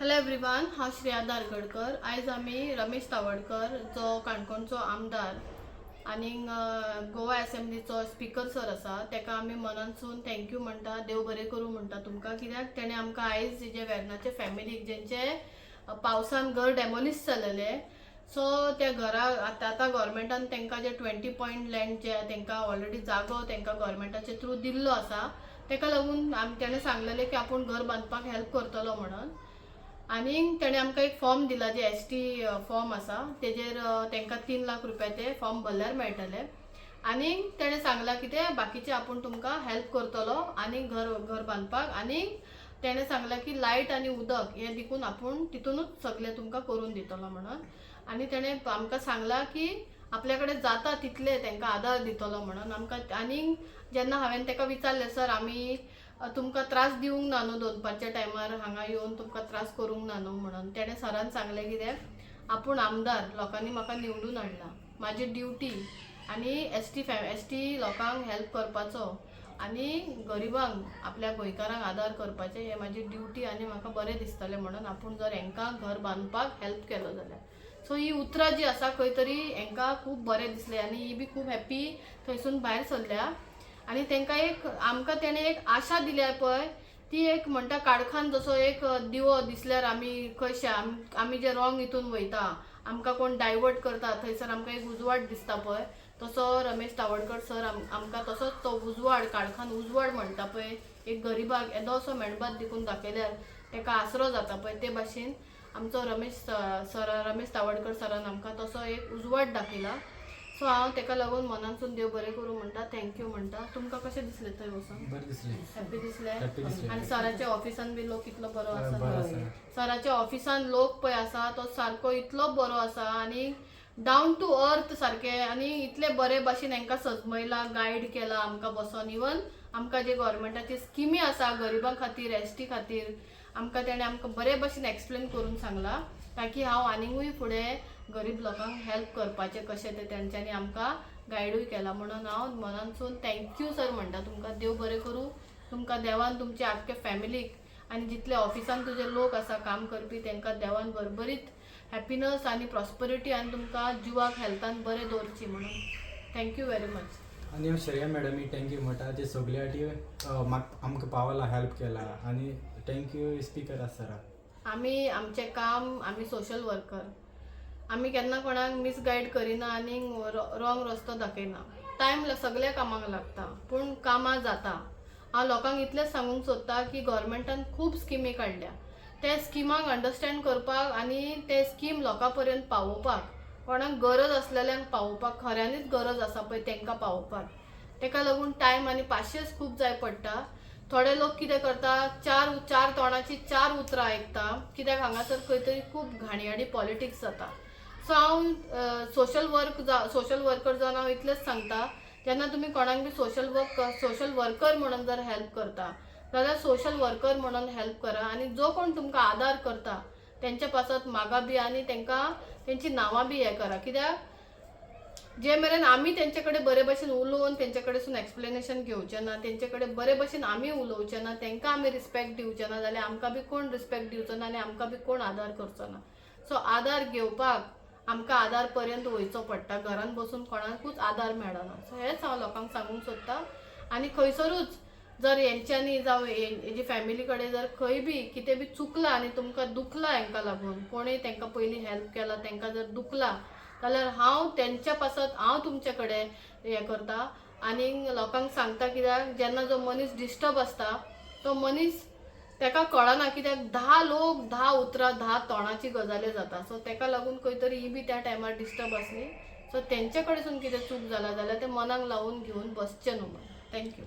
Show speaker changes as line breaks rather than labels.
Hello everyone, हांव श्रेया धारगडकर। आयज आमी रमेश तावडकर जो काणकोणचो आमदार आनी गोवा असेंब्लीचो स्पीकर सर आसा तेका आमी मनानसून थँक्यू म्हणटा, देव बरें करूं म्हणटा तुमकां। कित्याक तेणें आमकां आयज जे वेर्णाचे फॅमिलीक जेंचे पावसान घर डेमोलिश जालेले, सो त्या घरा आतां गोवोरमेंटान तांकां जे 20 पॉयंट लँड जे तांकां ऑलरेडी जागो तांकां गोवोरमेंटाचे थ्रू दिल्लो आसा, तेका लागून तेणें सांगलेलें की आपूण घर बांदपाक हेल्प करतलो म्हणून। आनी तेणें आमकां एक फॉर्म दिला जे ST फॉर्म आसा, तेजेर तांकां 3 लाख रुपया ते फॉर्म भरल्यार मेळटले। आनी तेणें सांगलां की ते बाकीचे आपूण तुमकां हेल्प करतलो आनी घर बांदपाक। आनी तेणें सांगलां की लायट आनी उदक हें देखून आपूण तितूनच सगळें तुमकां करून दितलो म्हणून। आनी तेणें आमकां सांगलां की आपल्या कडेन जाता तितले तांकां आदार दितलो म्हणून आमकां। आनी जेन्ना हांवें ताका विचारलें, सर आमी तुमकां त्रास दिवंक ना न्हू दनपारच्या टायमार हांगा येवन तुमकां त्रास करूंक ना न्हू म्हणून, तेणें सरान सांगलें कितें आपूण आमदार, लोकांनी म्हाका निवडून हाडला, म्हाजी ड्युटी आनी ST लोकांक हेल्प करपाचो आनी गरिबांक आपल्या गोंयकारांक आदार करपाचें हें म्हाजी ड्युटी आनी म्हाका बरें दिसतलें म्हणून आपूण जर हांकां घर बांदपाक हेल्प केलो जाल्यार। सो ही उतरां जी आसा खंय तरी हांकां खूब बरें दिसलें आनी ही बी खूब हॅप्पी थंयसून भायर सरल्या। आनी तांकां एक आमकां तेणें एक आशा दिल्या पळय, ती एक म्हणटा काळखान जसो एक दिवो दिसल्यार आमी कशे आमी जे रॉंग हितून वयता, आमकां कोण डायवर्ट करता थंयसर आमकां एक उजवाड दिसता पळय, तसो रमेश तावडकर सर आमकां तसोच तो उजवाड काळखान उजवाड म्हणटा पळय, एक गरिबाक येदो असो मेणबत देखून दाखयल्यार ताका आसरो जाता पळय, ते भाशेन आमचो रमेश तावडकर सरान आमकां तसो एक उजवाड दाखयला। सो हांव ताका लागून मनानसून देव बरें करूं म्हणटा, थँक्यू म्हणटा। तुमकां कशें दिसलें थंय वचून?
बरें दिसलें,
हॅप्पी दिसलें?
हॅप्पी दिसलें।
आनी सराच्या ऑफिसान बी लोक इतलो बरो
बरो
आसा,
आसा।
सराच्या ऑफिसान लोक पळय आसा तो सारको इतलो बरो आसा आनी डावन टू अर्थ सारकें, आनी इतले बरे भाशेन हांकां सजमयला, गायड केला आमकां बसोन। इवन आमकां जे गोवोरमेंटाची स्किमी आसा गरिबां खातीर, ST खातीर, आमकां तेणें आमकां बरे भाशेन एक्सप्लेन करून सांगला, ताकी हांव आनीकूय फुडें गरीब लोकांक हेल्प करपाचें कशें तें तेंच्यांनी आमकां गायडूय केला। म्हणून हांव मनानसून थँक्यू सर म्हणटा तुमकां, देव बरें करूं तुमकां। देवान तुमच्या आख्ख्या फॅमिलीक आनी जितले ऑफिसान तुजे लोक आसा काम करपी तांकां देवान भरभरीत हॅपिनस आनी प्रॉस्परिटी आनी तुमकां जिवाक हेल्थान बरें दवरची म्हणून थँक्यू व्हेरी मच।
आनी हांव श्रेया मॅडमी थँक्यू म्हणटा, जे सगळे फाटी आमकां पावला हेल्प केला। आनी थँक्यू स्पीकर सराक।
आमी आमचें काम, आमी सोशल वर्कर, आमी केन्ना कोणाक मिसगायड करिना आनी रॉंग रस्तो दाखयना। टायम सगळ्या कामाक लागता पूण कामां जाता। हांव लोकांक इतलेंच सांगूंक सोदता की गोवोरमेंटान खूब स्किमी काडल्या, ते स्किमाक अंडरस्टँड करपाक आनी ते स्कीम लोकां पर्यंत पावोवपाक, कोणाक गरज आसलेल्यांक पावोवपाक, खऱ्यांनीच गरज आसा पळय तांकां पावोवपाक, ताका लागून टायम आनी पाशियन्स खूब जाय पडटा। थोडे लोक कितें करता, चार तोंडाची 4 उतरां आयकता, कित्याक हांगासर खंय तरी खूब घाणयाडी पॉलिटिक्स जाता। सो हांव सोशल वर्कर जावन हांव इतलेंच सांगता, जेन्ना तुमी कोणाक बी सोशल वर्कर म्हणून जर हेल्प करता जाल्यार सोशल वर्कर म्हणून हेल्प करा। आनी जो कोण तुमकां आदार करता तेंच्या पासत मागा बी आनी तांकां तेंची नांवां बी हें करा। कित्याक जे मेरेन आमी तेंचे कडेन बरे भशेन उलोवन तेंचे कडेन एक्सप्लेनेशन घेवचें ना, तेंचे कडेन बरे भशेन आमी उलोवचें ना, तांकां आमी रिस्पेक्ट दिवचें ना, जाल्यार आमकां बी कोण रिस्पेक्ट दिवचो ना आनी आमकां बी कोण आदार करचो ना। सो आदार घेवपाक आमकां आदार पर्यंत वयचो पडटा, घरान बसून कोणाकूच आदार मेळना। सो हेंच हांव लोकांक सांगूंक सोदता। आनी खंयसरूच जर हेंच्यांनी जावं हेजी फॅमिली कडेन जर खंय बी कितें बी चुकलां आनी तुमकां दुखलां हांकां लागून, कोणेय तांकां पयलीं हेल्प केला तांकां जर दुखलां जाल्यार हांव तेंच्या पासत हांव तुमचे कडेन हें करता आनी लोकांक सांगता। कित्याक जेन्ना जो मनीस डिस्टर्ब आसता तो मनीस ताका कळना, कित्याक 10 लोक 10 उतरां 10 तोंडाची गजाली जाता। सो ताका लागून खंय तरी ही बी त्या टायमार डिस्टर्ब आसली। सो तेंचे कडेन कितें चूक जाला जाल्यार ते मनाक लावून घेवन बसचें न्हू। थँक्यू।